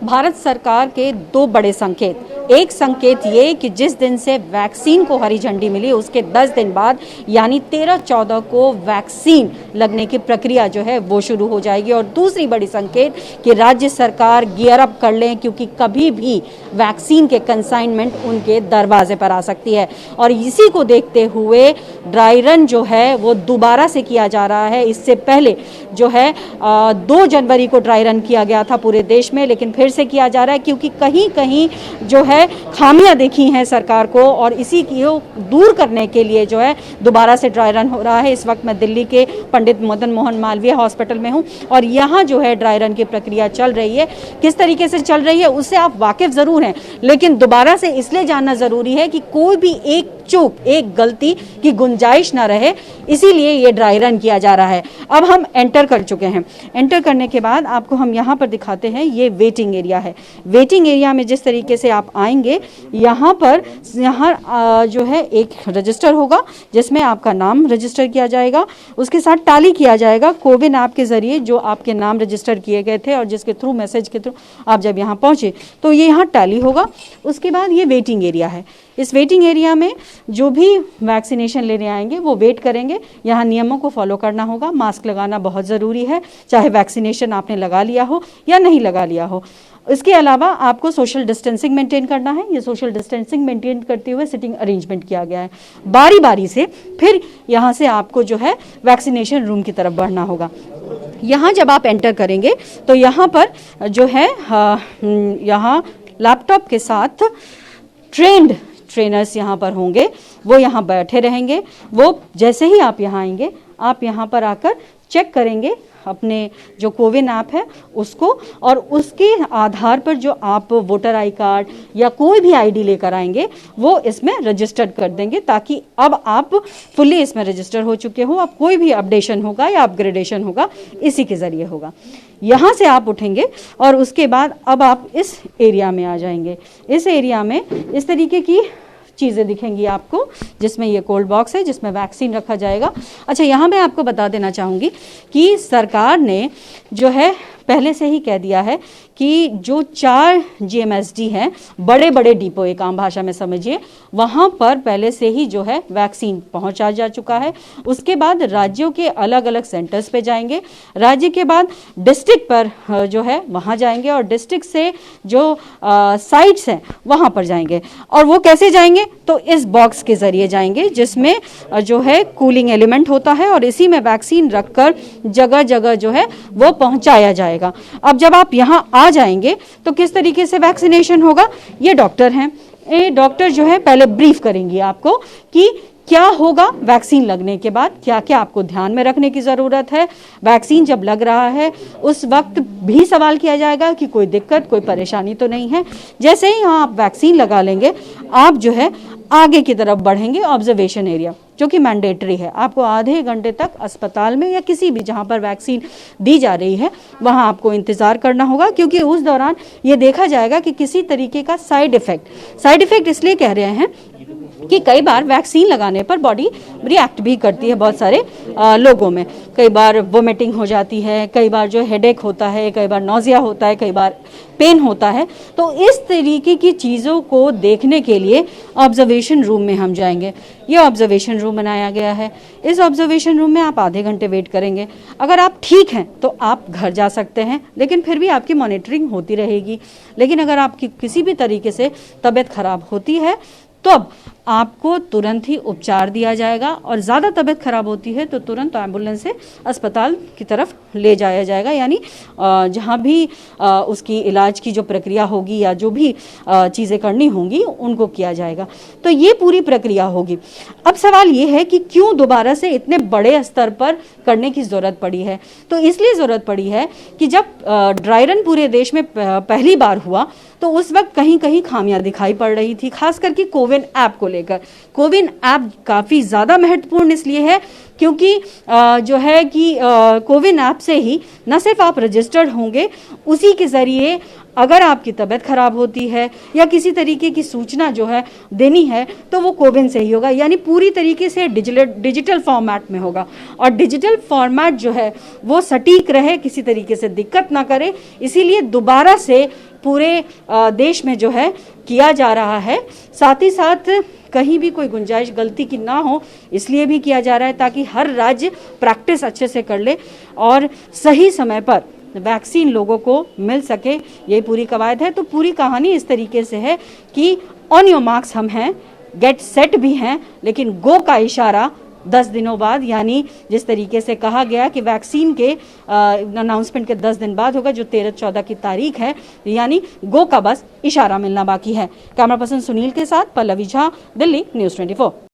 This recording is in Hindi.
भारत सरकार के दो बड़े संकेत। एक संकेत ये कि जिस दिन से वैक्सीन को हरी झंडी मिली उसके 10 दिन बाद यानी 13-14 को वैक्सीन लगने की प्रक्रिया जो है वो शुरू हो जाएगी। और दूसरी बड़ी संकेत कि राज्य सरकार गियर अप कर लें, क्योंकि कभी भी वैक्सीन के कंसाइनमेंट उनके दरवाजे पर आ सकती है। और इसी को देखते हुए ड्राई रन जो है वो दोबारा से किया जा रहा है। इससे पहले जो है 2 जनवरी को ड्राई रन किया गया था पूरे देश में, लेकिन फिर से किया जा रहा है क्योंकि कहीं कहीं जो है खामियां देखी हैं सरकार को, और इसी को दूर करने के लिए जो है दोबारा से ड्राई रन हो रहा है। इस वक्त मैं दिल्ली के पंडित मदन मोहन मालवीय हॉस्पिटल में हूं और यहाँ जो है ड्राई रन की प्रक्रिया चल रही है। किस तरीके से चल रही है उससे आप वाकिफ जरूर हैं, लेकिन दोबारा से इसलिए जानना जरूरी है कि कोई भी एक चूक, एक गलती की गुंजाइश ना रहे, इसीलिए ये ड्राई रन किया जा रहा है। अब हम एंटर कर चुके हैं। एंटर करने के बाद आपको हम यहाँ पर दिखाते हैं, ये वेटिंग एरिया है। वेटिंग एरिया में जिस तरीके से आप आएंगे यहाँ पर जो है एक रजिस्टर होगा जिसमें आपका नाम रजिस्टर किया जाएगा, उसके साथ टैली किया जाएगा कोविन ऐप के जरिए जो आपके नाम रजिस्टर किए गए थे और जिसके थ्रू, मैसेज के थ्रू आप जब यहाँ पहुँचे तो ये यहाँ टैली होगा। उसके बाद ये वेटिंग एरिया है। इस वेटिंग एरिया में जो भी वैक्सीनेशन लेने आएंगे वो वेट करेंगे। यहाँ नियमों को फॉलो करना होगा। मास्क लगाना बहुत ज़रूरी है, चाहे वैक्सीनेशन आपने लगा लिया हो या नहीं लगा लिया हो। इसके अलावा आपको सोशल डिस्टेंसिंग मेंटेन करना है। ये सोशल डिस्टेंसिंग मेंटेन करते हुए सिटिंग अरेंजमेंट किया गया है। बारी बारी से फिर यहाँ से आपको जो है वैक्सीनेशन रूम की तरफ बढ़ना होगा। यहाँ जब आप एंटर करेंगे तो यहाँ पर जो है यहाँ लैपटॉप के साथ ट्रेनर्स यहाँ पर होंगे, वो यहाँ बैठे रहेंगे। वो जैसे ही आप यहाँ आएंगे, आप यहाँ पर आकर चेक करेंगे अपने जो कोविन ऐप है उसको, और उसके आधार पर जो आप वोटर आई कार्ड या कोई भी आईडी लेकर आएंगे वो इसमें रजिस्टर्ड कर देंगे, ताकि अब आप फुल्ली इसमें रजिस्टर हो चुके हो। अब कोई भी अपडेशन होगा या अपग्रेडेशन होगा इसी के ज़रिए होगा। यहाँ से आप उठेंगे और उसके बाद अब आप इस एरिया में आ जाएंगे। इस एरिया में इस तरीके की चीज़ें दिखेंगी आपको, जिसमें ये कोल्ड बॉक्स है जिसमें वैक्सीन रखा जाएगा। अच्छा, यहाँ मैं आपको बता देना चाहूँगी कि सरकार ने जो है पहले से ही कह दिया है कि जो 4 GMSD हैं, बड़े बड़े डिपो, एक आम भाषा में समझिए, वहाँ पर पहले से ही जो है वैक्सीन पहुँचा जा चुका है। उसके बाद राज्यों के अलग अलग सेंटर्स पे जाएंगे, राज्य के बाद डिस्ट्रिक्ट पर जो है वहाँ जाएंगे, और डिस्ट्रिक्ट से जो साइट्स हैं वहाँ पर जाएंगे। और वो कैसे जाएंगे? तो इस बॉक्स के ज़रिए जाएंगे जिसमें जो है कूलिंग एलिमेंट होता है, और इसी में वैक्सीन रखकर जगह जगह जो है वो पहुँचाया जाएगा। अब जब आप यहाँ आ जाएंगे तो किस तरीके से वैक्सीनेशन होगा? ये डॉक्टर हैं, ये डॉक्टर जो है पहले ब्रीफ करेंगी आपको कि क्या होगा वैक्सीन लगने के बाद, क्या क्या आपको ध्यान में रखने की ज़रूरत है। वैक्सीन जब लग रहा है उस वक्त भी सवाल किया जाएगा कि कोई दिक्कत, कोई परेशानी तो नहीं है। जैसे ही आप वैक्सीन लगा लेंगे, आप जो है आगे की तरफ बढ़ेंगे ऑब्जर्वेशन एरिया, जो कि मैंडेटरी है। आपको आधे घंटे तक अस्पताल में या किसी भी जहाँ पर वैक्सीन दी जा रही है वहाँ आपको इंतज़ार करना होगा, क्योंकि उस दौरान ये देखा जाएगा कि किसी तरीके का साइड इफ़ेक्ट इसलिए कह रहे हैं कि कई बार वैक्सीन लगाने पर बॉडी रिएक्ट भी करती है बहुत सारे लोगों में। कई बार वोमिटिंग हो जाती है, कई बार जो हेडेक होता है, कई बार नौजिया होता है, कई बार पेन होता है। तो इस तरीके की चीज़ों को देखने के लिए ऑब्जर्वेशन रूम में हम जाएंगे। ये ऑब्जर्वेशन रूम बनाया गया है। इस ऑब्जर्वेशन रूम में आप आधे घंटे वेट करेंगे। अगर आप ठीक हैं तो आप घर जा सकते हैं, लेकिन फिर भी आपकी मॉनिटरिंग होती रहेगी। लेकिन अगर आपकी किसी भी तरीके से तबीयत खराब होती है तो अब आपको तुरंत ही उपचार दिया जाएगा, और ज़्यादा तबीयत खराब होती है तो तुरंत एम्बुलेंस से अस्पताल की तरफ ले जाया जाएगा, यानी जहाँ भी उसकी इलाज की जो प्रक्रिया होगी या जो भी चीज़ें करनी होंगी उनको किया जाएगा। तो ये पूरी प्रक्रिया होगी। अब सवाल ये है कि क्यों दोबारा से इतने बड़े स्तर पर करने की ज़रूरत पड़ी है? तो इसलिए ज़रूरत पड़ी है कि जब ड्राई रन पूरे देश में पहली बार हुआ तो उस वक्त कहीं कहीं खामियां दिखाई पड़ रही थी, खास करके कोविन ऐप को लेकर। कोविन ऐप काफ़ी ज़्यादा महत्वपूर्ण इसलिए है क्योंकि जो है कि कोविन ऐप से ही न सिर्फ आप रजिस्टर्ड होंगे, उसी के ज़रिए अगर आपकी तबीयत खराब होती है या किसी तरीके की सूचना जो है देनी है तो वो कोविन से ही होगा, यानी पूरी तरीके से डिजिटल फॉर्मेट में होगा। और डिजिटल फॉर्मेट जो है वो सटीक रहे, किसी तरीके से दिक्कत ना करे, इसीलिए दोबारा से पूरे देश में जो है किया जा रहा है। साथ ही साथ कहीं भी कोई गुंजाइश गलती की ना हो, इसलिए भी किया जा रहा है ताकि हर राज्य प्रैक्टिस अच्छे से कर ले और सही समय पर वैक्सीन लोगों को मिल सके, यही पूरी कवायद है। तो पूरी कहानी इस तरीके से है कि ऑन योर मार्क्स हम हैं, गेट सेट भी हैं, लेकिन गो का इशारा 10 दिनों बाद, यानी जिस तरीके से कहा गया कि वैक्सीन के अनाउंसमेंट के 10 दिन बाद होगा, जो 13-14 की तारीख है, यानी गो का बस इशारा मिलना बाकी है। कैमरा पर्सन सुनील के साथ पल्लवी झा, दिल्ली, न्यूज़ 24।